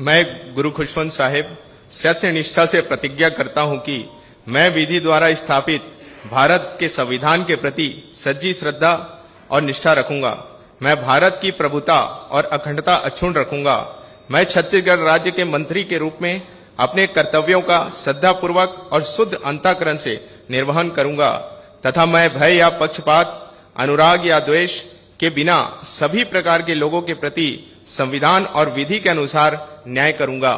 मैं गुरु खुशवंत साहिब सत्य निष्ठा से प्रतिज्ञा करता हूं कि मैं विधि द्वारा स्थापित भारत के संविधान के प्रति सच्ची श्रद्धा और निष्ठा रखूंगा। मैं भारत की प्रभुता और अखंडता अक्षुण्ण रखूंगा। मैं छत्तीसगढ़ राज्य के मंत्री के रूप में अपने कर्तव्यों का श्रद्धापूर्वक और शुद्ध अंतःकरण से निर्वहन करूंगा तथा मैं भय या पक्षपात, अनुराग या द्वेष के बिना सभी प्रकार के लोगों के प्रति संविधान और विधि के अनुसार न्याय करूंगा।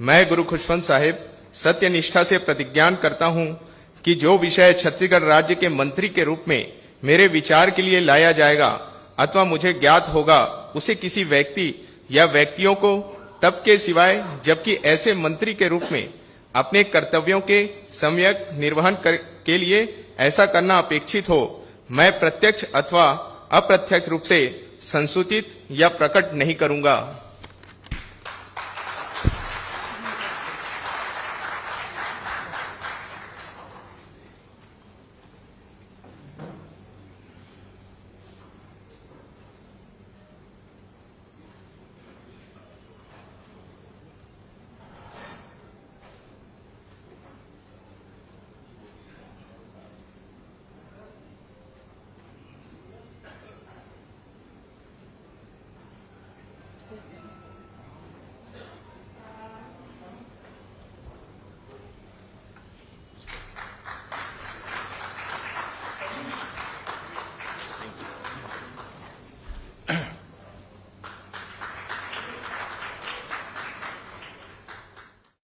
मैं गुरु खुशवंत साहिब सत्य निष्ठा से प्रतिज्ञान करता हूं कि जो विषय छत्तीसगढ़ राज्य के मंत्री के रूप में मेरे विचार के लिए लाया जाएगा अथवा मुझे ज्ञात होगा, उसे किसी व्यक्ति या व्यक्तियों को तब के सिवाय जबकि ऐसे मंत्री के रूप में अपने कर्तव्यों के सम्यक निर्वहन के लिए ऐसा करना अपेक्षित हो, मैं प्रत्यक्ष अथवा अप्रत्यक्ष रूप से संसूचित या प्रकट नहीं करूंगा।